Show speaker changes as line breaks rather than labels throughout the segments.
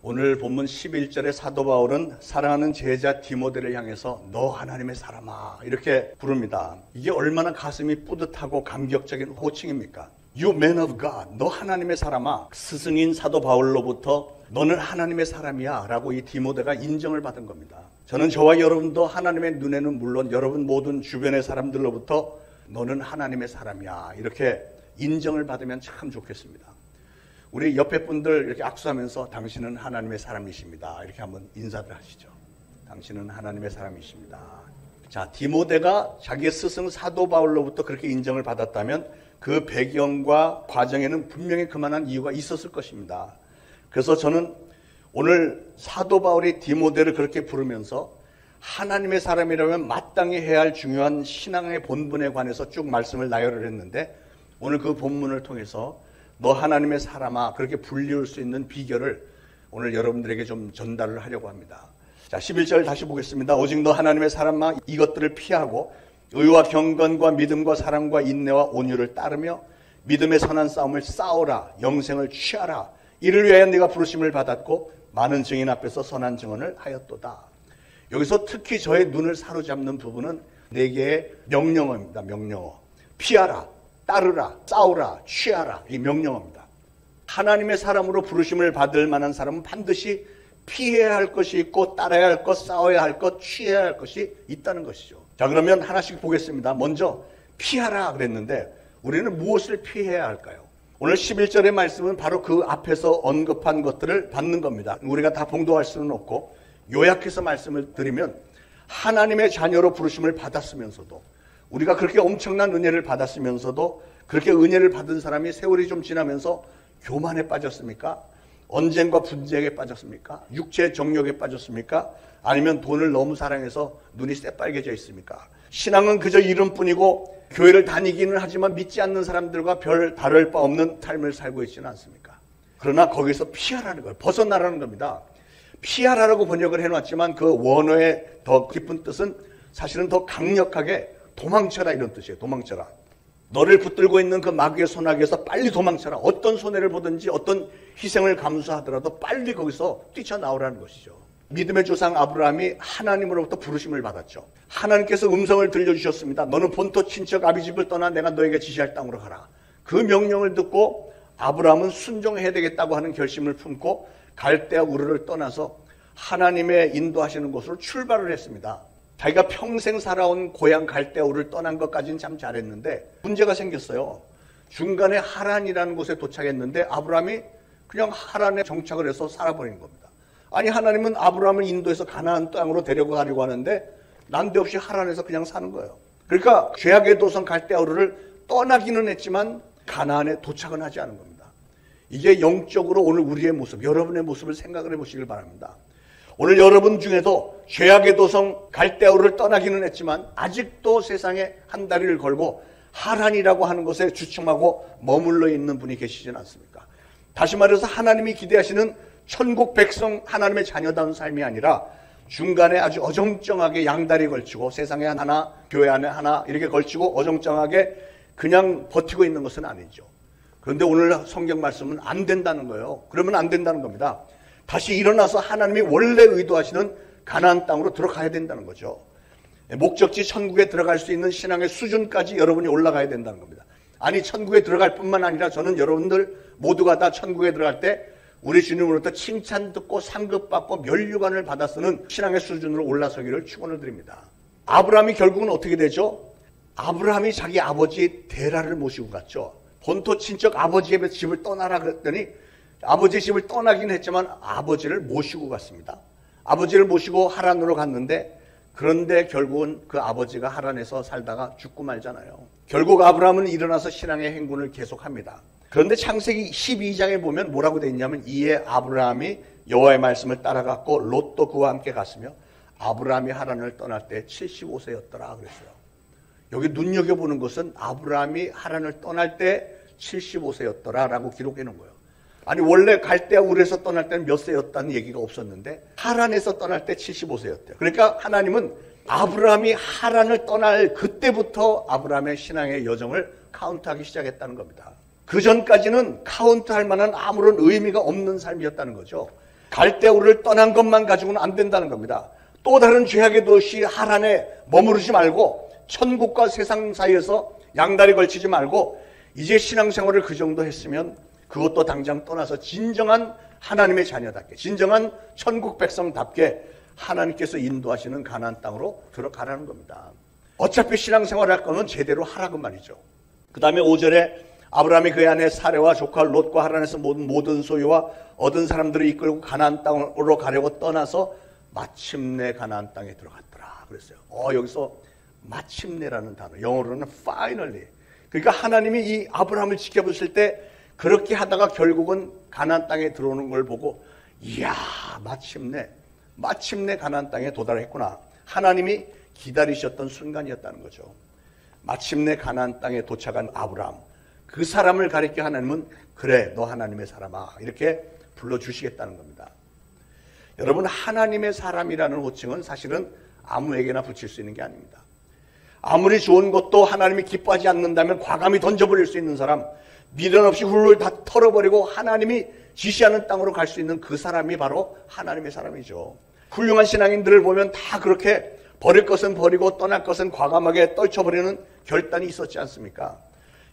오늘 본문 11절에 사도 바울은 사랑하는 제자 디모데를 향해서 너 하나님의 사람아 이렇게 부릅니다. 이게 얼마나 가슴이 뿌듯하고 감격적인 호칭입니까? You man of God, 너 하나님의 사람아. 스승인 사도 바울로부터 너는 하나님의 사람이야 라고 이 디모데가 인정을 받은 겁니다. 저는 저와 여러분도 하나님의 눈에는 물론 여러분 모든 주변의 사람들로부터 너는 하나님의 사람이야 이렇게 인정을 받으면 참 좋겠습니다. 우리 옆에 분들 이렇게 악수하면서 당신은 하나님의 사람이십니다 이렇게 한번 인사를 하시죠. 당신은 하나님의 사람이십니다. 자, 디모데가 자기의 스승 사도 바울로부터 그렇게 인정을 받았다면 그 배경과 과정에는 분명히 그만한 이유가 있었을 것입니다. 그래서 저는 오늘 사도 바울이 디모데를 그렇게 부르면서 하나님의 사람이라면 마땅히 해야 할 중요한 신앙의 본분에 관해서 쭉 말씀을 나열을 했는데 오늘 그 본문을 통해서 너 하나님의 사람아 그렇게 불리울 수 있는 비결을 오늘 여러분들에게 좀 전달을 하려고 합니다. 자, 11절 다시 보겠습니다. 오직 너 하나님의 사람아 이것들을 피하고 의와 경건과 믿음과 사랑과 인내와 온유를 따르며 믿음의 선한 싸움을 싸우라. 영생을 취하라. 이를 위하여 네가 부르심을 받았고 많은 증인 앞에서 선한 증언을 하였도다. 여기서 특히 저의 눈을 사로잡는 부분은 4개의 명령어입니다. 명령어. 피하라, 따르라, 싸우라, 취하라. 이 명령어입니다. 하나님의 사람으로 부르심을 받을 만한 사람은 반드시 피해야 할 것이 있고 따라야 할 것, 싸워야 할 것, 취해야 할 것이 있다는 것이죠. 자, 그러면 하나씩 보겠습니다. 먼저 피하라 그랬는데 우리는 무엇을 피해야 할까요? 오늘 11절의 말씀은 바로 그 앞에서 언급한 것들을 받는 겁니다. 우리가 다 봉독할 수는 없고 요약해서 말씀을 드리면 하나님의 자녀로 부르심을 받았으면서도 우리가 그렇게 엄청난 은혜를 받았으면서도 그렇게 은혜를 받은 사람이 세월이 좀 지나면서 교만에 빠졌습니까? 언쟁과 분쟁에 빠졌습니까? 육체의 정욕에 빠졌습니까? 아니면 돈을 너무 사랑해서 눈이 새빨개져 있습니까? 신앙은 그저 이름뿐이고 교회를 다니기는 하지만 믿지 않는 사람들과 별 다를 바 없는 삶을 살고 있지는 않습니까? 그러나 거기서 피하라는 거예요. 벗어나라는 겁니다. 피하라라고 번역을 해놨지만 그 원어의 더 깊은 뜻은 사실은 더 강력하게 도망쳐라 이런 뜻이에요. 도망쳐라. 너를 붙들고 있는 그 마귀의 손아귀에서 빨리 도망쳐라. 어떤 손해를 보든지 어떤 희생을 감수하더라도 빨리 거기서 뛰쳐나오라는 것이죠. 믿음의 조상 아브라함이 하나님으로부터 부르심을 받았죠. 하나님께서 음성을 들려주셨습니다. 너는 본토 친척 아비집을 떠나 내가 너에게 지시할 땅으로 가라. 그 명령을 듣고 아브라함은 순종해야 되겠다고 하는 결심을 품고 갈대아 우르를 떠나서 하나님의 인도하시는 곳으로 출발을 했습니다. 자기가 평생 살아온 고향 갈대아 우르를 떠난 것까지는 참 잘했는데 문제가 생겼어요. 중간에 하란이라는 곳에 도착했는데 아브라함이 그냥 하란에 정착을 해서 살아버린 겁니다. 아니 하나님은 아브라함을 인도해서 가나안 땅으로 데려가려고 하는데 난데없이 하란에서 그냥 사는 거예요. 그러니까 죄악의 도성 갈대아 우르를 떠나기는 했지만 가나안에 도착은 하지 않은 겁니다. 이게 영적으로 오늘 우리의 모습, 여러분의 모습을 생각을 해보시길 바랍니다. 오늘 여러분 중에도 죄악의 도성 갈대아 우르를 떠나기는 했지만 아직도 세상에 한 다리를 걸고 하란이라고 하는 곳에 주춤하고 머물러 있는 분이 계시진 않습니까? 다시 말해서 하나님이 기대하시는 천국 백성 하나님의 자녀다운 삶이 아니라 중간에 아주 어정쩡하게 양다리 걸치고 세상에 하나 교회 안에 하나 이렇게 걸치고 어정쩡하게 그냥 버티고 있는 것은 아니죠. 그런데 오늘 성경 말씀은 안 된다는 거예요. 그러면 안 된다는 겁니다. 다시 일어나서 하나님이 원래 의도하시는 가나안 땅으로 들어가야 된다는 거죠. 목적지 천국에 들어갈 수 있는 신앙의 수준까지 여러분이 올라가야 된다는 겁니다. 아니 천국에 들어갈 뿐만 아니라 저는 여러분들 모두가 다 천국에 들어갈 때 우리 주님으로부터 칭찬 듣고 상급받고 면류관을 받아 쓰는 신앙의 수준으로 올라서기를 축원을 드립니다. 아브라함이 결국은 어떻게 되죠? 아브라함이 자기 아버지 데라를 모시고 갔죠. 본토 친척 아버지의 집을 떠나라 그랬더니 아버지 집을 떠나긴 했지만 아버지를 모시고 갔습니다. 아버지를 모시고 하란으로 갔는데 그런데 결국은 그 아버지가 하란에서 살다가 죽고 말잖아요. 결국 아브라함은 일어나서 신앙의 행군을 계속합니다. 그런데 창세기 12장에 보면 뭐라고 되어 있냐면 이에 아브라함이 여호와의 말씀을 따라갔고 롯도 그와 함께 갔으며 아브라함이 하란을 떠날 때 75세였더라 그랬어요. 여기 눈여겨보는 것은 아브라함이 하란을 떠날 때 75세였더라 라고 기록해 놓은 거예요. 아니 원래 갈대아 우르에서 떠날 때는 몇 세였다는 얘기가 없었는데 하란에서 떠날 때 75세였대요. 그러니까 하나님은 아브라함이 하란을 떠날 그때부터 아브라함의 신앙의 여정을 카운트하기 시작했다는 겁니다. 그 전까지는 카운트할 만한 아무런 의미가 없는 삶이었다는 거죠. 갈대우를 떠난 것만 가지고는 안 된다는 겁니다. 또 다른 죄악의 도시 하란에 머무르지 말고 천국과 세상 사이에서 양다리 걸치지 말고 이제 신앙생활을 그 정도 했으면 그것도 당장 떠나서 진정한 하나님의 자녀답게, 진정한 천국 백성답게 하나님께서 인도하시는 가나안 땅으로 들어가라는 겁니다. 어차피 신앙생활을 할 거면 제대로 하라고 말이죠. 그 다음에 5절에 아브라함이 그의 아내 사레와 조카 롯과 하란에서 모든 소유와 얻은 사람들을 이끌고 가나안 땅으로 가려고 떠나서 마침내 가나안 땅에 들어갔더라 그랬어요. 여기서 마침내라는 단어, 영어로는 finally. 그러니까 하나님이 이 아브라함을 지켜보실 때 그렇게 하다가 결국은 가나안 땅에 들어오는 걸 보고 이야, 마침내 가나안 땅에 도달했구나. 하나님이 기다리셨던 순간이었다는 거죠. 마침내 가나안 땅에 도착한 아브라함, 그 사람을 가리켜 하나님은 그래, 너 하나님의 사람아 이렇게 불러주시겠다는 겁니다. 여러분, 하나님의 사람이라는 호칭은 사실은 아무에게나 붙일 수 있는 게 아닙니다. 아무리 좋은 것도 하나님이 기뻐하지 않는다면 과감히 던져버릴 수 있는 사람, 미련 없이 훌훌 다 털어버리고 하나님이 지시하는 땅으로 갈 수 있는 그 사람이 바로 하나님의 사람이죠. 훌륭한 신앙인들을 보면 다 그렇게 버릴 것은 버리고 떠날 것은 과감하게 떨쳐버리는 결단이 있었지 않습니까?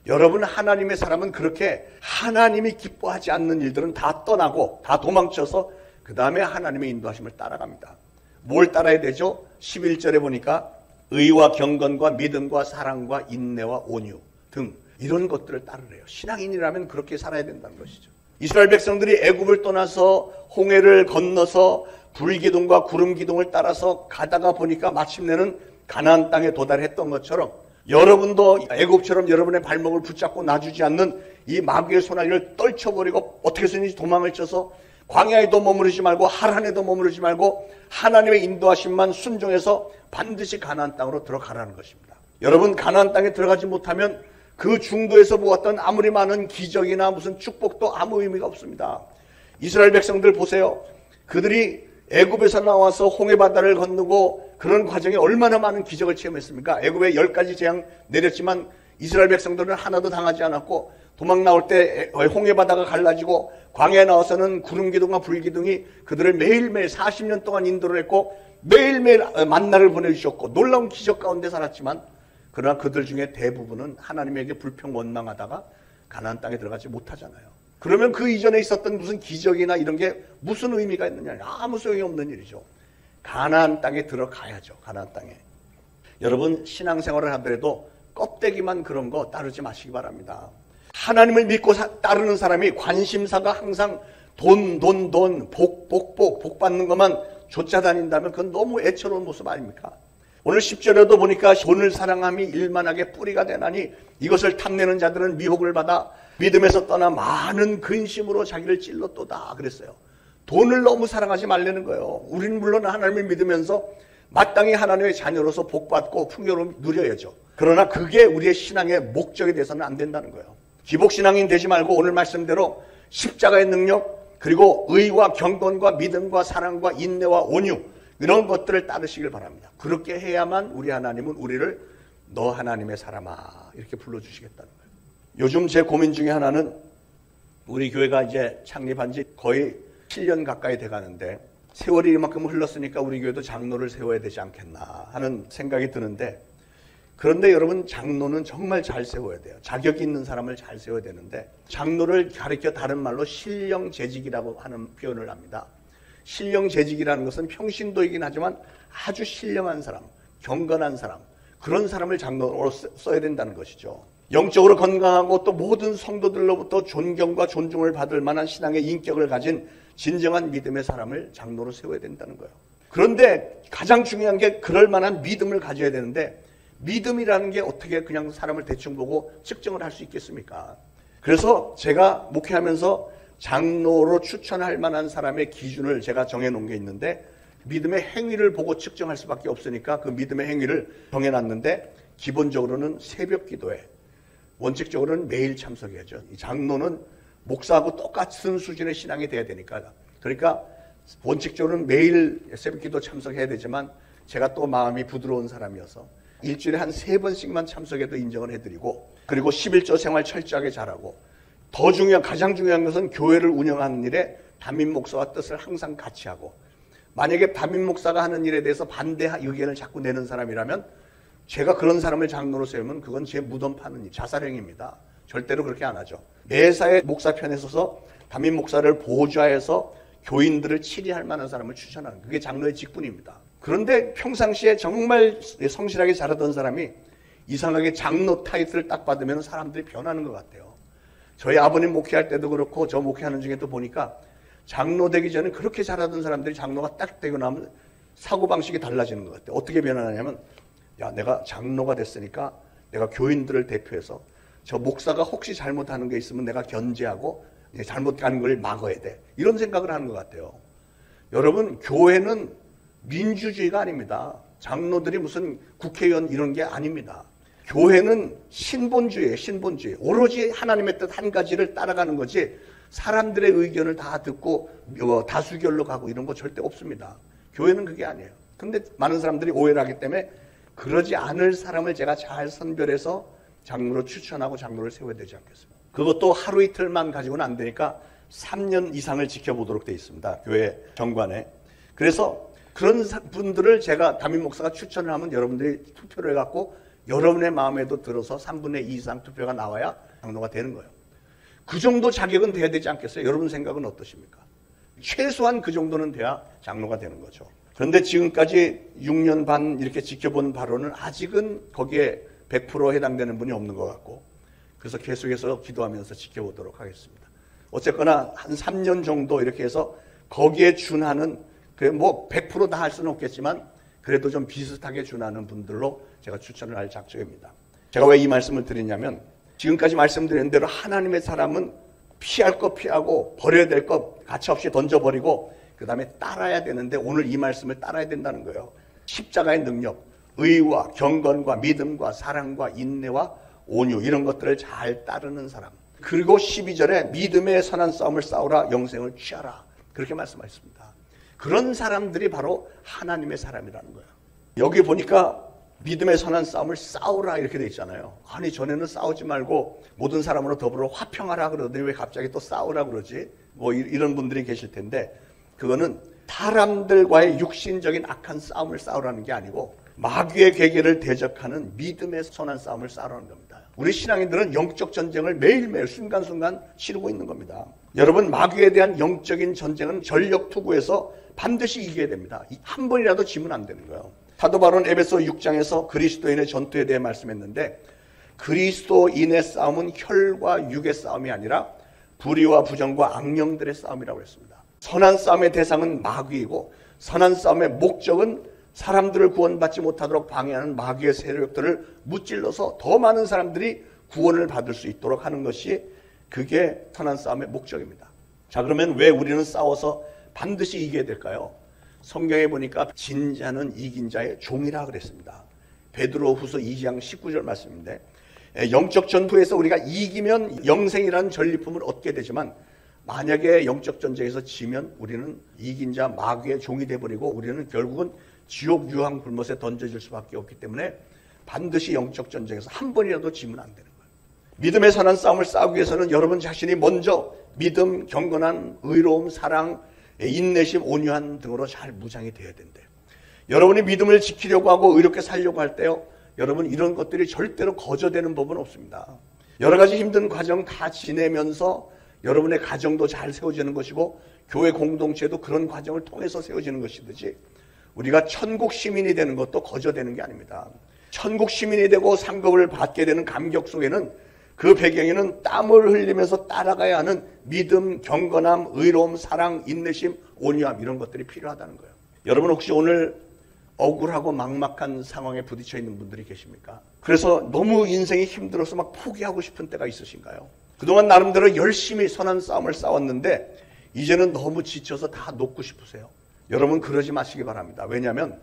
여러분, 하나님의 사람은 그렇게 하나님이 기뻐하지 않는 일들은 다 떠나고 다 도망쳐서 그 다음에 하나님의 인도하심을 따라갑니다. 뭘 따라야 되죠? 11절에 보니까 의와 경건과 믿음과 사랑과 인내와 온유 등 이런 것들을 따르래요. 신앙인이라면 그렇게 살아야 된다는 것이죠. 이스라엘 백성들이 애굽을 떠나서 홍해를 건너서 불기둥과 구름기둥을 따라서 가다가 보니까 마침내는 가나안 땅에 도달했던 것처럼 여러분도 애굽처럼 여러분의 발목을 붙잡고 놔주지 않는 이 마귀의 손아귀를 떨쳐버리고 어떻게 해서든지 도망을 쳐서 광야에도 머무르지 말고 하란에도 머무르지 말고 하나님의 인도하심만 순종해서 반드시 가나안 땅으로 들어가라는 것입니다. 여러분, 가나안 땅에 들어가지 못하면 그 중도에서 보았던 아무리 많은 기적이나 무슨 축복도 아무 의미가 없습니다. 이스라엘 백성들 보세요. 그들이 애굽에서 나와서 홍해바다를 건너고 그런 과정에 얼마나 많은 기적을 체험했습니까? 애굽에 10가지 재앙 내렸지만 이스라엘 백성들은 하나도 당하지 않았고 도망 나올 때 홍해바다가 갈라지고 광야에 나와서는 구름기둥과 불기둥이 그들을 매일매일 40년 동안 인도를 했고 매일매일 만나를 보내주셨고 놀라운 기적 가운데 살았지만 그러나 그들 중에 대부분은 하나님에게 불평 원망하다가 가나안 땅에 들어가지 못하잖아요. 그러면 그 이전에 있었던 무슨 기적이나 이런 게 무슨 의미가 있느냐? 아무 소용이 없는 일이죠. 가나안 땅에 들어가야죠. 가나안 땅에. 여러분, 신앙생활을 하더라도 껍데기만 그런 거 따르지 마시기 바랍니다. 하나님을 믿고 따르는 사람이 관심사가 항상 돈, 복 받는 것만 쫓아다닌다면 그건 너무 애처로운 모습 아닙니까? 오늘 10절에도 보니까 돈을 사랑함이 일만하게 뿌리가 되나니 이것을 탐내는 자들은 미혹을 받아 믿음에서 떠나 많은 근심으로 자기를 찔렀도다 그랬어요. 돈을 너무 사랑하지 말라는 거예요. 우리는 물론 하나님을 믿으면서 마땅히 하나님의 자녀로서 복받고 풍요로움 누려야죠. 그러나 그게 우리의 신앙의 목적이 돼서는 안 된다는 거예요. 기복신앙인 되지 말고 오늘 말씀대로 십자가의 능력 그리고 의와 경건과 믿음과 사랑과 인내와 온유 이런 것들을 따르시길 바랍니다. 그렇게 해야만 우리 하나님은 우리를 너 하나님의 사람아 이렇게 불러주시겠다는 거예요. 요즘 제 고민 중에 하나는 우리 교회가 이제 창립한 지 거의 7년 가까이 돼가는데 세월이 이만큼 흘렀으니까 우리 교회도 장로를 세워야 되지 않겠나 하는 생각이 드는데 그런데 여러분 장로는 정말 잘 세워야 돼요. 자격이 있는 사람을 잘 세워야 되는데 장로를 가리켜 다른 말로 신령재직이라고 하는 표현을 합니다. 신령재직이라는 것은 평신도이긴 하지만 아주 신령한 사람, 경건한 사람 그런 사람을 장로로 써야 된다는 것이죠. 영적으로 건강하고 또 모든 성도들로부터 존경과 존중을 받을 만한 신앙의 인격을 가진 진정한 믿음의 사람을 장로로 세워야 된다는 거예요. 그런데 가장 중요한 게 그럴 만한 믿음을 가져야 되는데 믿음이라는 게 어떻게 그냥 사람을 대충 보고 측정을 할 수 있겠습니까? 그래서 제가 목회하면서 장로로 추천할 만한 사람의 기준을 제가 정해놓은 게 있는데 믿음의 행위를 보고 측정할 수밖에 없으니까 그 믿음의 행위를 정해놨는데 기본적으로는 새벽 기도에 원칙적으로는 매일 참석해야죠. 이 장로는 목사하고 똑같은 수준의 신앙이 돼야 되니까 그러니까 원칙적으로는 매일 새벽 기도 참석해야 되지만 제가 또 마음이 부드러운 사람이어서 일주일에 한 3번씩만 참석해도 인정을 해드리고 그리고 11조 생활 철저하게 잘하고 더 가장 중요한 것은 교회를 운영하는 일에 담임 목사와 뜻을 항상 같이 하고, 만약에 담임 목사가 하는 일에 대해서 반대 의견을 자꾸 내는 사람이라면 제가 그런 사람을 장로로 세우면 그건 제 무덤 파는 일, 자살행위입니다. 절대로 그렇게 안 하죠. 매사에 목사 편에 서서 담임 목사를 보좌해서 교인들을 치리할 만한 사람을 추천하는, 그게 장로의 직분입니다. 그런데 평상시에 정말 성실하게 자라던 사람이 이상하게 장로 타이틀을 딱 받으면 사람들이 변하는 것 같아요. 저희 아버님 목회할 때도 그렇고 저 목회하는 중에도 보니까 장로 되기 전에 그렇게 잘하던 사람들이 장로가 딱 되고 나면 사고방식이 달라지는 것 같아요. 어떻게 변하냐면, 야, 내가 장로가 됐으니까 내가 교인들을 대표해서 저 목사가 혹시 잘못하는 게 있으면 내가 견제하고 잘못 가는 걸 막아야 돼. 이런 생각을 하는 것 같아요. 여러분, 교회는 민주주의가 아닙니다. 장로들이 무슨 국회의원 이런 게 아닙니다. 교회는 신본주의예요. 신본주의. 오로지 하나님의 뜻 한 가지를 따라가는 거지 사람들의 의견을 다 듣고 다수결로 가고 이런 거 절대 없습니다. 교회는 그게 아니에요. 근데 많은 사람들이 오해를 하기 때문에 그러지 않을 사람을 제가 잘 선별해서 장로로 추천하고 장로를 세워야 되지 않겠습니까? 그것도 하루 이틀만 가지고는 안 되니까 3년 이상을 지켜보도록 되어 있습니다. 교회 정관에. 그래서 그런 분들을 제가 담임 목사가 추천을 하면 여러분들이 투표를 해갖고 여러분의 마음에도 들어서 3분의 2 이상 투표가 나와야 장로가 되는 거예요. 그 정도 자격은 돼야 되지 않겠어요? 여러분 생각은 어떠십니까? 최소한 그 정도는 돼야 장로가 되는 거죠. 그런데 지금까지 6년 반 이렇게 지켜본 바로는 아직은 거기에 100% 해당되는 분이 없는 것 같고, 그래서 계속해서 기도하면서 지켜보도록 하겠습니다. 어쨌거나 한 3년 정도 이렇게 해서 거기에 준하는, 뭐 100% 다 할 수는 없겠지만 그래도 좀 비슷하게 준하는 분들로 제가 추천을 할 작정입니다. 제가 왜 이 말씀을 드리냐면, 지금까지 말씀드린 대로 하나님의 사람은 피할 거 피하고 버려야 될 거 가차없이 던져버리고 그 다음에 따라야 되는데, 오늘 이 말씀을 따라야 된다는 거예요. 십자가의 능력, 의와 경건과 믿음과 사랑과 인내와 온유, 이런 것들을 잘 따르는 사람. 그리고 12절에 믿음의 선한 싸움을 싸우라, 영생을 취하라, 그렇게 말씀하셨습니다. 그런 사람들이 바로 하나님의 사람이라는 거예요. 여기 보니까 믿음의 선한 싸움을 싸우라 이렇게 돼 있잖아요. 아니, 전에는 싸우지 말고 모든 사람으로 더불어 화평하라 그러더니 왜 갑자기 또 싸우라 그러지? 뭐 이런 분들이 계실 텐데, 그거는 사람들과의 육신적인 악한 싸움을 싸우라는 게 아니고 마귀의 계계를 대적하는 믿음의 선한 싸움을 싸우라는 겁니다. 우리 신앙인들은 영적 전쟁을 매일매일 순간순간 치르고 있는 겁니다. 여러분, 마귀에 대한 영적인 전쟁은 전력 투구에서 반드시 이겨야 됩니다. 한 번이라도 지면 안 되는 거예요. 사도 바울은 에베소 6장에서 그리스도인의 전투에 대해 말씀했는데, 그리스도인의 싸움은 혈과 육의 싸움이 아니라 불의와 부정과 악령들의 싸움이라고 했습니다. 선한 싸움의 대상은 마귀이고, 선한 싸움의 목적은 사람들을 구원받지 못하도록 방해하는 마귀의 세력들을 무찔러서 더 많은 사람들이 구원을 받을 수 있도록 하는 것이, 그게 선한 싸움의 목적입니다. 자, 그러면 왜 우리는 싸워서 반드시 이겨야 될까요? 성경에 보니까 진자는 이긴 자의 종이라 그랬습니다. 베드로후서 2장 19절 말씀인데, 영적 전투에서 우리가 이기면 영생이라는 전리품을 얻게 되지만, 만약에 영적 전쟁에서 지면 우리는 이긴 자 마귀의 종이 돼버리고 우리는 결국은 지옥 유황 불못에 던져질 수밖에 없기 때문에 반드시 영적 전쟁에서 한 번이라도 지면 안 되는 거예요. 믿음의 선한 싸움을 싸우기 위해서는 여러분 자신이 먼저 믿음, 경건한 의로움, 사랑, 인내심, 온유한 등으로 잘 무장이 돼야 된대요. 여러분이 믿음을 지키려고 하고 의롭게 살려고 할 때요, 여러분 이런 것들이 절대로 거저되는 법은 없습니다. 여러 가지 힘든 과정 다 지내면서 여러분의 가정도 잘 세워지는 것이고 교회 공동체도 그런 과정을 통해서 세워지는 것이듯이, 우리가 천국 시민이 되는 것도 거저되는 게 아닙니다. 천국 시민이 되고 상급을 받게 되는 감격 속에는, 그 배경에는 땀을 흘리면서 따라가야 하는 믿음, 경건함, 의로움, 사랑, 인내심, 온유함, 이런 것들이 필요하다는 거예요. 여러분 혹시 오늘 억울하고 막막한 상황에 부딪혀 있는 분들이 계십니까? 그래서 너무 인생이 힘들어서 막 포기하고 싶은 때가 있으신가요? 그동안 나름대로 열심히 선한 싸움을 싸웠는데 이제는 너무 지쳐서 다 놓고 싶으세요? 여러분 그러지 마시기 바랍니다. 왜냐하면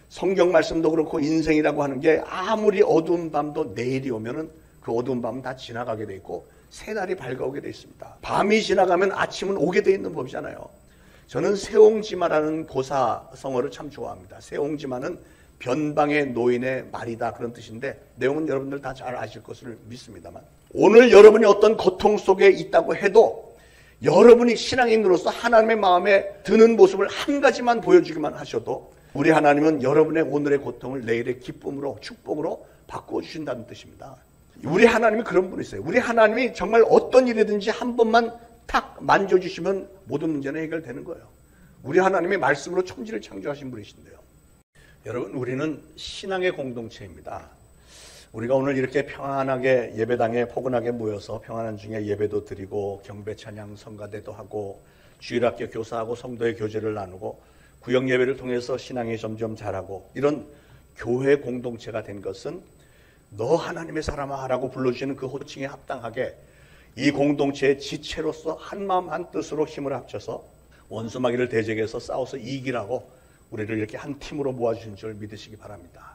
성경 말씀도 그렇고 인생이라고 하는 게 아무리 어두운 밤도 내일이 오면은 그 어두운 밤은 다 지나가게 돼 있고 새날이 밝아오게 돼 있습니다. 밤이 지나가면 아침은 오게 돼 있는 법이잖아요. 저는 세옹지마라는 고사성어를 참 좋아합니다. 세옹지마는 변방의 노인의 말이다, 그런 뜻인데 내용은 여러분들 다 잘 아실 것을 믿습니다만, 오늘 여러분이 어떤 고통 속에 있다고 해도 여러분이 신앙인으로서 하나님의 마음에 드는 모습을 한 가지만 보여주기만 하셔도 우리 하나님은 여러분의 오늘의 고통을 내일의 기쁨으로 축복으로 바꾸어 주신다는 뜻입니다. 우리 하나님이 그런 분이세요. 우리 하나님이 정말 어떤 일이든지 한 번만 탁 만져주시면 모든 문제는 해결되는 거예요. 우리 하나님의 말씀으로 천지를 창조하신 분이신데요. 여러분, 우리는 신앙의 공동체입니다. 우리가 오늘 이렇게 평안하게 예배당에 포근하게 모여서 평안한 중에 예배도 드리고 경배 찬양 성가대도 하고 주일학교 교사하고 성도의 교제를 나누고 구역 예배를 통해서 신앙이 점점 자라고 이런 교회 공동체가 된 것은 너 하나님의 사람아 라고 불러주시는 그 호칭에 합당하게 이 공동체의 지체로서 한마음 한뜻으로 힘을 합쳐서 원수마귀를 대적해서 싸워서 이기라고 우리를 이렇게 한 팀으로 모아주신 줄 믿으시기 바랍니다.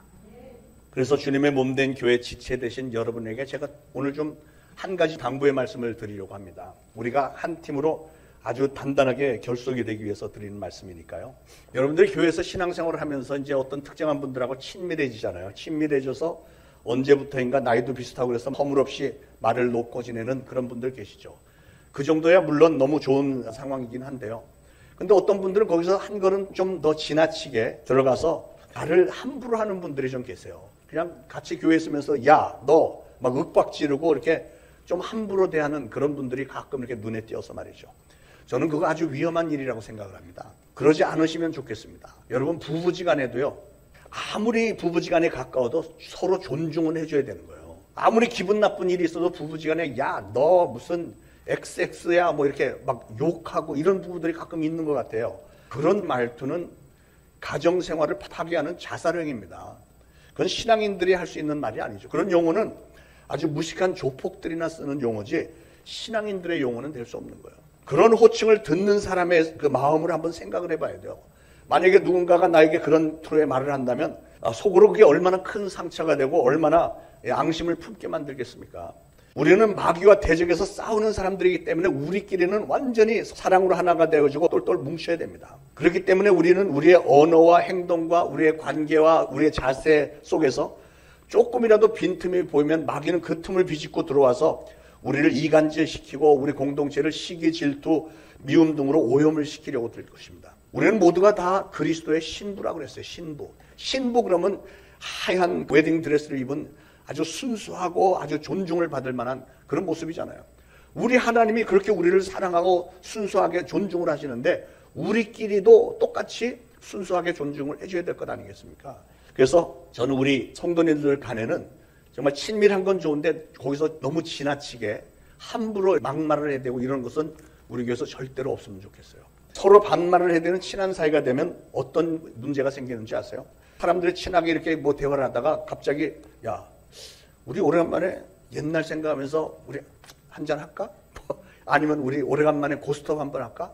그래서 주님의 몸된 교회 지체 되신 여러분에게 제가 오늘 좀 한 가지 당부의 말씀을 드리려고 합니다. 우리가 한 팀으로 아주 단단하게 결속이 되기 위해서 드리는 말씀이니까요. 여러분들이 교회에서 신앙생활을 하면서 이제 어떤 특정한 분들하고 친밀해지잖아요. 친밀해져서 언제부터인가 나이도 비슷하고 그래서 허물없이 말을 놓고 지내는 그런 분들 계시죠. 그 정도야 물론 너무 좋은 상황이긴 한데요. 근데 어떤 분들은 거기서 한 걸음 좀 더 지나치게 들어가서 말을 함부로 하는 분들이 좀 계세요. 그냥 같이 교회에 있으면서 야, 너 막 윽박 지르고 이렇게 좀 함부로 대하는 그런 분들이 가끔 이렇게 눈에 띄어서 말이죠. 저는 그거 아주 위험한 일이라고 생각을 합니다. 그러지 않으시면 좋겠습니다. 여러분, 부부지간에도요. 아무리 부부지간에 가까워도 서로 존중은 해줘야 되는 거예요. 아무리 기분 나쁜 일이 있어도 부부지간에 야, 너 무슨 XX야 뭐 이렇게 막 욕하고 이런 부부들이 가끔 있는 것 같아요. 그런 말투는 가정생활을 파괴하는 자살행위입니다. 그건 신앙인들이 할 수 있는 말이 아니죠. 그런 용어는 아주 무식한 조폭들이나 쓰는 용어지 신앙인들의 용어는 될 수 없는 거예요. 그런 호칭을 듣는 사람의 그 마음을 한번 생각을 해봐야 돼요. 만약에 누군가가 나에게 그런 투로의 말을 한다면 속으로 그게 얼마나 큰 상처가 되고 얼마나 앙심을 품게 만들겠습니까? 우리는 마귀와 대적해서 싸우는 사람들이기 때문에 우리끼리는 완전히 사랑으로 하나가 되어지고 똘똘 뭉쳐야 됩니다. 그렇기 때문에 우리는 우리의 언어와 행동과 우리의 관계와 우리의 자세 속에서 조금이라도 빈틈이 보이면 마귀는 그 틈을 비집고 들어와서 우리를 이간질시키고 우리 공동체를 시기, 질투, 미움 등으로 오염을 시키려고 들 것입니다. 우리는 모두가 다 그리스도의 신부라고 그랬어요. 신부. 신부 그러면 하얀 웨딩 드레스를 입은 아주 순수하고 아주 존중을 받을 만한 그런 모습이잖아요. 우리 하나님이 그렇게 우리를 사랑하고 순수하게 존중을 하시는데 우리끼리도 똑같이 순수하게 존중을 해줘야 될 것 아니겠습니까? 그래서 저는 우리 성도님들 간에는 정말 친밀한 건 좋은데 거기서 너무 지나치게 함부로 막말을 해야 되고 이런 것은 우리 교회에서 절대로 없으면 좋겠어요. 서로 반말을 해야 되는 친한 사이가 되면 어떤 문제가 생기는지 아세요? 사람들이 친하게 이렇게 뭐 대화를 하다가 갑자기 야, 우리 오래간만에 옛날 생각하면서 우리 한잔 할까? 아니면 우리 오래간만에 고스톱 한번 할까?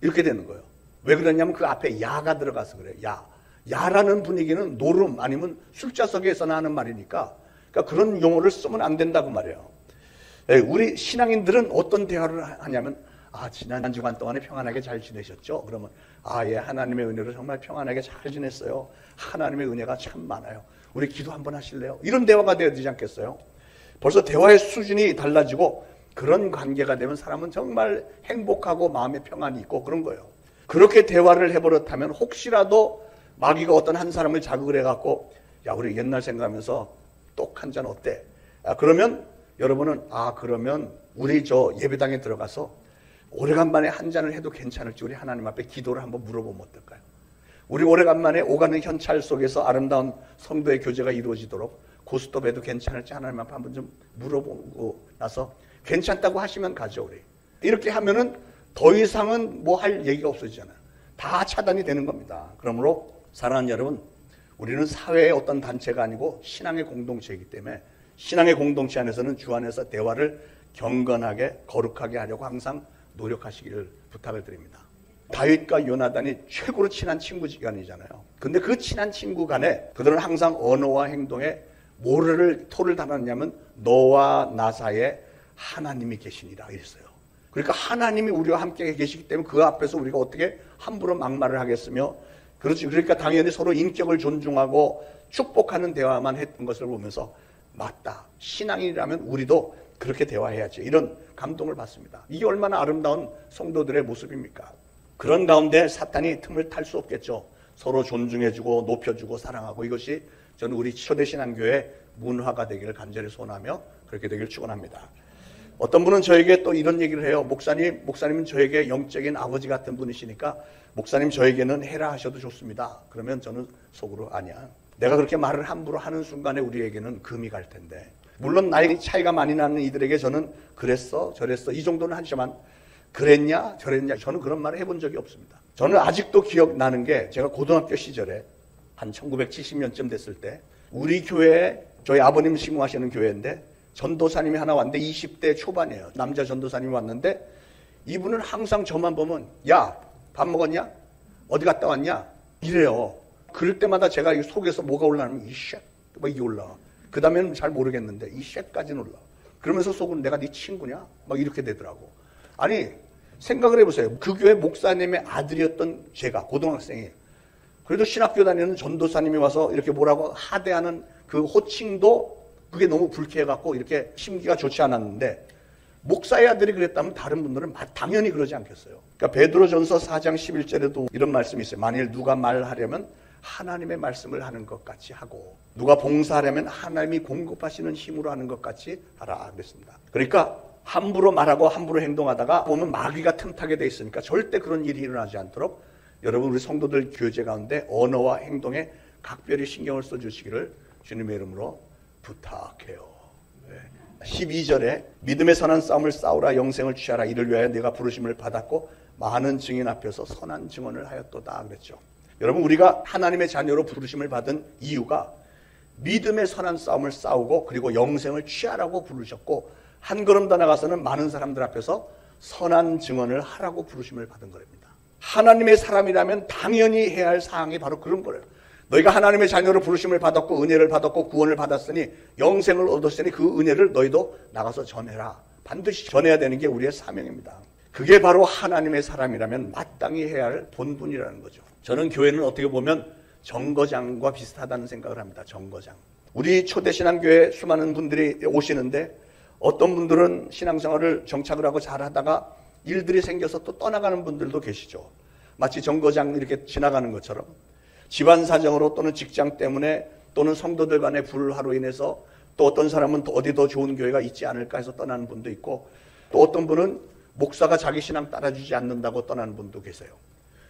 이렇게 되는 거예요. 왜 그러냐면 그 앞에 야가 들어가서 그래요. 야. 야라는 분위기는 노름 아니면 술자석에서나 하는 말이니까 그러니까 그런 용어를 쓰면 안 된다고 말이에요. 우리 신앙인들은 어떤 대화를 하냐면 지난 주간 동안에 평안하게 잘 지내셨죠? 그러면 예, 하나님의 은혜로 정말 평안하게 잘 지냈어요. 하나님의 은혜가 참 많아요. 우리 기도 한번 하실래요? 이런 대화가 되어야 되지 않겠어요? 벌써 대화의 수준이 달라지고 그런 관계가 되면 사람은 정말 행복하고 마음에 평안이 있고 그런 거예요. 그렇게 대화를 해버렸다면 혹시라도 마귀가 어떤 한 사람을 자극을 해갖고 야, 우리 옛날 생각하면서 똑 한 잔 어때? 그러면 여러분은 그러면 우리 저 예배당에 들어가서 오래간만에 한 잔을 해도 괜찮을지 우리 하나님 앞에 기도를 한번 물어보면 어떨까요? 우리 오래간만에 오가는 현찰 속에서 아름다운 성도의 교제가 이루어지도록 고스톱해도 괜찮을지 하나님 앞에 한번 좀 물어보고 나서 괜찮다고 하시면 가죠. 우리 이렇게 하면은 더 이상은 뭐 할 얘기가 없어지잖아요. 다 차단이 되는 겁니다. 그러므로 사랑하는 여러분, 우리는 사회의 어떤 단체가 아니고 신앙의 공동체이기 때문에 신앙의 공동체 안에서는 주 안에서 대화를 경건하게 거룩하게 하려고 항상 노력하시기를 부탁을 드립니다. 다윗과 요나단이 최고로 친한 친구지간이잖아요. 근데 그 친한 친구 간에 그들은 항상 언어와 행동에 뭐를 토를 달았냐면 너와 나 사이에 하나님이 계시니라 이랬어요. 그러니까 하나님이 우리와 함께 계시기 때문에 그 앞에서 우리가 어떻게 함부로 막말을 하겠으며 그렇지. 그러니까 당연히 서로 인격을 존중하고 축복하는 대화만 했던 것을 보면서 맞다. 신앙인이라면 우리도 그렇게 대화해야지. 이런 감동을 받습니다. 이게 얼마나 아름다운 성도들의 모습입니까? 그런 가운데 사탄이 틈을 탈 수 없겠죠. 서로 존중해주고 높여주고 사랑하고, 이것이 저는 우리 초대신앙교회 문화가 되기를 간절히 소원하며 그렇게 되기를 축원합니다. 어떤 분은 저에게 또 이런 얘기를 해요. 목사님은 저에게 영적인 아버지 같은 분이시니까 목사님 저에게는 해라 하셔도 좋습니다. 그러면 저는 속으로 아니야. 내가 그렇게 말을 함부로 하는 순간에 우리에게는 금이 갈 텐데, 물론 나이 차이가 많이 나는 이들에게 저는 그랬어 저랬어 이 정도는 하지만 그랬냐 저랬냐 저는 그런 말을 해본 적이 없습니다. 저는 아직도 기억나는 게, 제가 고등학교 시절에 한 1970년쯤 됐을 때 우리 교회에, 저희 아버님 신공하시는 교회인데 전도사님이 하나 왔는데 20대 초반이에요. 남자 전도사님이 왔는데 이분은 항상 저만 보면 야, 밥 먹었냐? 어디 갔다 왔냐? 이래요. 그럴 때마다 제가 속에서 뭐가 올라오면 이쉣 막 이게 올라와. 그 다음에는 잘 모르겠는데 이쉣까지는 올라와. 그러면서 속으로 내가 네 친구냐? 막 이렇게 되더라고. 아니 생각을 해보세요. 그 교회 목사님의 아들이었던 제가 고등학생이에요. 그래도 신학교 다니는 전도사님이 와서 이렇게 뭐라고 하대하는 그 호칭도 그게 너무 불쾌해갖고 이렇게 심기가 좋지 않았는데, 목사의 아들이 그랬다면 다른 분들은 당연히 그러지 않겠어요. 그러니까 베드로전서 4장 11절에도 이런 말씀이 있어요. 만일 누가 말하려면 하나님의 말씀을 하는 것 같이 하고, 누가 봉사하려면 하나님이 공급하시는 힘으로 하는 것 같이 하라 그랬습니다. 그러니까 함부로 말하고 함부로 행동하다가 보면 마귀가 틈타게 돼 있으니까 절대 그런 일이 일어나지 않도록 여러분 우리 성도들 교제 가운데 언어와 행동에 각별히 신경을 써주시기를 주님의 이름으로 부탁해요. 12절에 믿음의 선한 싸움을 싸우라, 영생을 취하라. 이를 위하여 내가 부르심을 받았고 많은 증인 앞에서 선한 증언을 하였도다 그랬죠. 여러분 우리가 하나님의 자녀로 부르심을 받은 이유가 믿음의 선한 싸움을 싸우고 그리고 영생을 취하라고 부르셨고, 한 걸음 더 나가서는 많은 사람들 앞에서 선한 증언을 하라고 부르심을 받은 겁니다. 하나님의 사람이라면 당연히 해야 할 사항이 바로 그런 거예요. 너희가 하나님의 자녀로 부르심을 받았고 은혜를 받았고 구원을 받았으니 영생을 얻었으니 그 은혜를 너희도 나가서 전해라. 반드시 전해야 되는 게 우리의 사명입니다. 그게 바로 하나님의 사람이라면 마땅히 해야 할 본분이라는 거죠. 저는 교회는 어떻게 보면 정거장과 비슷하다는 생각을 합니다. 정거장. 우리 초대신앙교회 수많은 분들이 오시는데 어떤 분들은 신앙생활을 정착을 하고 잘하다가 일들이 생겨서 또 떠나가는 분들도 계시죠. 마치 정거장 이렇게 지나가는 것처럼 집안 사정으로 또는 직장 때문에 또는 성도들 간의 불화로 인해서 또 어떤 사람은 또 어디 더 좋은 교회가 있지 않을까 해서 떠나는 분도 있고, 또 어떤 분은 목사가 자기 신앙 따라주지 않는다고 떠나는 분도 계세요.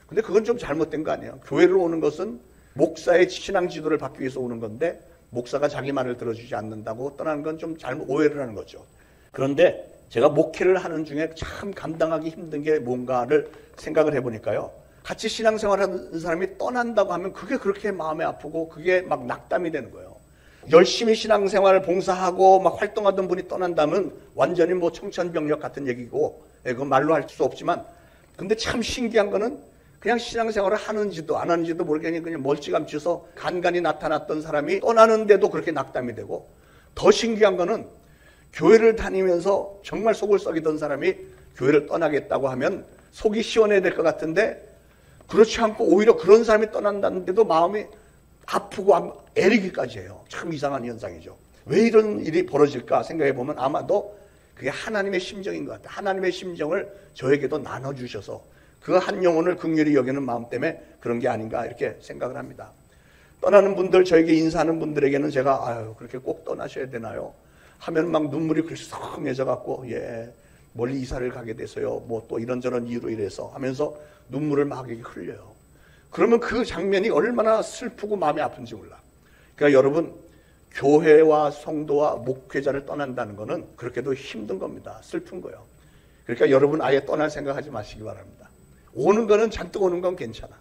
근데 그건 좀 잘못된 거 아니에요. 교회를 오는 것은 목사의 신앙 지도를 받기 위해서 오는 건데 목사가 자기 말을 들어주지 않는다고 떠나는 건 좀 잘못 오해를 하는 거죠. 그런데 제가 목회를 하는 중에 참 감당하기 힘든 게 뭔가를 생각을 해보니까요. 같이 신앙생활하는 사람이 떠난다고 하면 그게 그렇게 마음이 아프고 그게 막 낙담이 되는 거예요. 열심히 신앙생활을 봉사하고 막 활동하던 분이 떠난다면 완전히 뭐 청천벽력 같은 얘기고, 그건 말로 할 수 없지만, 근데 참 신기한 거는 그냥 신앙생활을 하는지도 안 하는지도 모르겠니 그냥 멀찌감치서 간간히 나타났던 사람이 떠나는데도 그렇게 낙담이 되고, 더 신기한 거는 교회를 다니면서 정말 속을 썩이던 사람이 교회를 떠나겠다고 하면 속이 시원해야 될 것 같은데 그렇지 않고 오히려 그런 사람이 떠난다는데도 마음이 아프고 애리기까지 해요. 참 이상한 현상이죠. 왜 이런 일이 벌어질까 생각해보면 아마도 그게 하나님의 심정인 것 같아요. 하나님의 심정을 저에게도 나눠주셔서 그 한 영혼을 긍휼히 여기는 마음 때문에 그런 게 아닌가 이렇게 생각을 합니다. 떠나는 분들, 저에게 인사하는 분들에게는 제가 아유 그렇게 꼭 떠나셔야 되나요? 하면 막 눈물이 글썽해져갖고 멀리 이사를 가게 돼서요. 뭐 또 이런저런 이유로 이래서 하면서 눈물을 막 흘려요. 그러면 그 장면이 얼마나 슬프고 마음이 아픈지 몰라. 그러니까 여러분, 교회와 성도와 목회자를 떠난다는 것은 그렇게도 힘든 겁니다. 슬픈 거예요. 그러니까 여러분 아예 떠날 생각하지 마시기 바랍니다. 오는 거는 잔뜩 오는 건 괜찮아.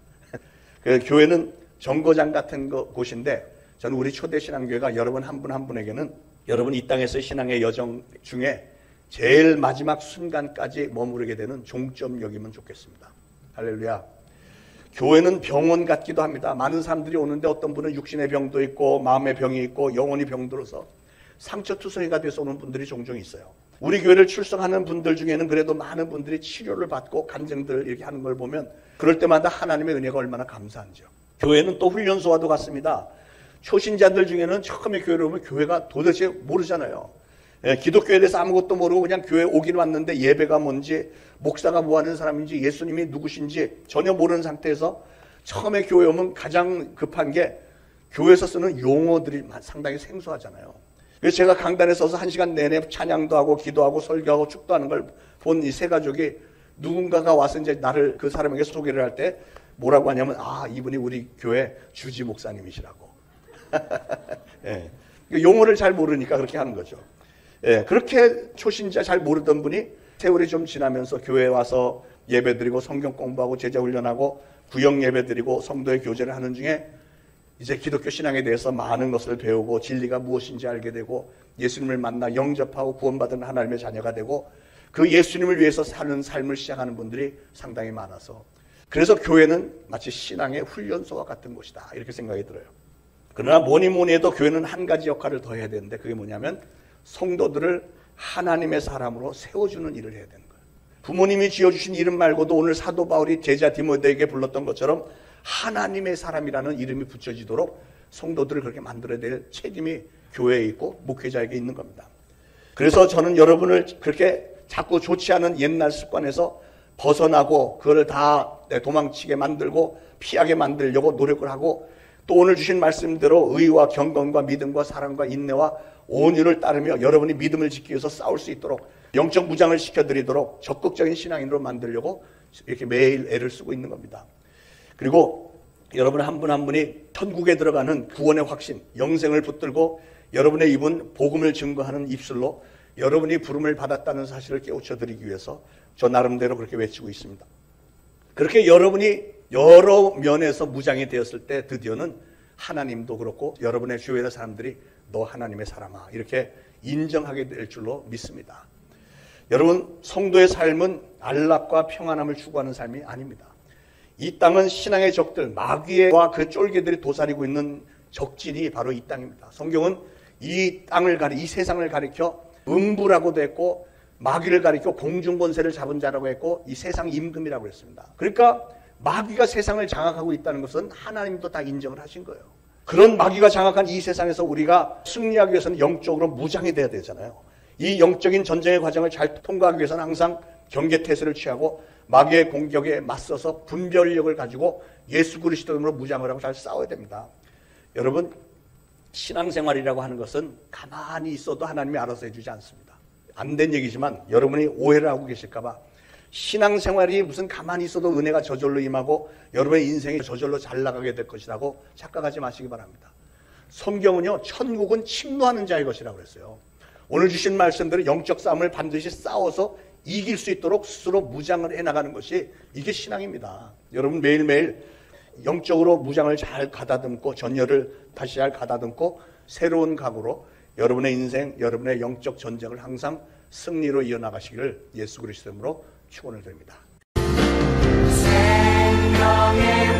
교회는 정거장 같은 곳인데 저는 우리 초대신앙교회가 여러분 한 분 한 분에게는 여러분 이 땅에서 신앙의 여정 중에 제일 마지막 순간까지 머무르게 되는 종점 여기면 좋겠습니다. 할렐루야. 교회는 병원 같기도 합니다. 많은 사람들이 오는데 어떤 분은 육신의 병도 있고 마음의 병이 있고 영혼이 병들어서 상처투성이가 돼서 오는 분들이 종종 있어요. 우리 교회를 출석하는 분들 중에는 그래도 많은 분들이 치료를 받고 간증들 이렇게 하는 걸 보면 그럴 때마다 하나님의 은혜가 얼마나 감사한지요. 교회는 또 훈련소와도 같습니다. 초신자들 중에는 처음에 교회를 오면 교회가 도대체 모르잖아요. 기독교에 대해서 아무것도 모르고 그냥 교회 오긴 왔는데 예배가 뭔지, 목사가 뭐 하는 사람인지, 예수님이 누구신지 전혀 모르는 상태에서 처음에 교회 오면 가장 급한 게 교회에서 쓰는 용어들이 상당히 생소하잖아요. 그래서 제가 강단에 서서 1시간 내내 찬양도 하고 기도하고 설교하고 축도하는 걸 본 이 세 가족이 누군가가 와서 이제 나를 그 사람에게 소개를 할 때 뭐라고 하냐면, 아, 이분이 우리 교회 주지 목사님이시라고. 예. 용어를 잘 모르니까 그렇게 하는 거죠. 예. 그렇게 초신자 잘 모르던 분이 세월이 좀 지나면서 교회에 와서 예배드리고 성경 공부하고 제자 훈련하고 구역 예배드리고 성도의 교제를 하는 중에 이제 기독교 신앙에 대해서 많은 것을 배우고 진리가 무엇인지 알게 되고 예수님을 만나 영접하고 구원받은 하나님의 자녀가 되고 그 예수님을 위해서 사는 삶을 시작하는 분들이 상당히 많아서, 그래서 교회는 마치 신앙의 훈련소와 같은 곳이다 이렇게 생각이 들어요. 그러나 뭐니 해도 교회는 한 가지 역할을 더 해야 되는데, 그게 뭐냐면 성도들을 하나님의 사람으로 세워주는 일을 해야 되는 거예요. 부모님이 지어주신 이름 말고도 오늘 사도 바울이 제자 디모데에게 불렀던 것처럼 하나님의 사람이라는 이름이 붙여지도록 성도들을 그렇게 만들어야 될 책임이 교회에 있고 목회자에게 있는 겁니다. 그래서 저는 여러분을 그렇게 자꾸 좋지 않은 옛날 습관에서 벗어나고 그걸 다 도망치게 만들고 피하게 만들려고 노력을 하고, 또 오늘 주신 말씀대로 의와 경건과 믿음과 사랑과 인내와 온유를 따르며 여러분이 믿음을 지키기 위해서 싸울 수 있도록 영적 무장을 시켜드리도록 적극적인 신앙인으로 만들려고 이렇게 매일 애를 쓰고 있는 겁니다. 그리고 여러분 한 분 한 분이 천국에 들어가는 구원의 확신, 영생을 붙들고 여러분의 입은 복음을 증거하는 입술로 여러분이 부름을 받았다는 사실을 깨우쳐드리기 위해서 저 나름대로 그렇게 외치고 있습니다. 그렇게 여러분이 여러 면에서 무장이 되었을 때 드디어는 하나님도 그렇고 여러분의 주위의 사람들이 너 하나님의 사람아 이렇게 인정하게 될 줄로 믿습니다. 여러분, 성도의 삶은 안락과 평안함을 추구하는 삶이 아닙니다. 이 땅은 신앙의 적들, 마귀와 그 쫄개들이 도사리고 있는 적진이 바로 이 땅입니다. 성경은 이 땅을 이 세상을 가리켜 음부라고도 했고, 마귀를 가리켜 공중권세를 잡은 자라고 했고, 이 세상 임금이라고 했습니다. 그러니까 마귀가 세상을 장악하고 있다는 것은 하나님도 다 인정을 하신 거예요. 그런 마귀가 장악한 이 세상에서 우리가 승리하기 위해서는 영적으로 무장이 돼야 되잖아요. 이 영적인 전쟁의 과정을 잘 통과하기 위해서는 항상 경계태세를 취하고 마귀의 공격에 맞서서 분별력을 가지고 예수 그리스도 이름으로 무장을 하고 잘 싸워야 됩니다. 여러분, 신앙생활이라고 하는 것은 가만히 있어도 하나님이 알아서 해주지 않습니다. 안 된 얘기지만 여러분이 오해를 하고 계실까 봐, 신앙생활이 무슨 가만히 있어도 은혜가 저절로 임하고 여러분의 인생이 저절로 잘 나가게 될 것이라고 착각하지 마시기 바랍니다. 성경은요, 천국은 침노하는 자의 것이라고 그랬어요. 오늘 주신 말씀대로 영적 싸움을 반드시 싸워서 이길 수 있도록 스스로 무장을 해나가는 것이 이게 신앙입니다. 여러분 매일매일 영적으로 무장을 잘 가다듬고 전열을 다시 잘 가다듬고 새로운 각오로 여러분의 인생, 여러분의 영적 전쟁을 항상 승리로 이어나가시기를 예수 그리스도 이름으로 축원을 드립니다. 생명의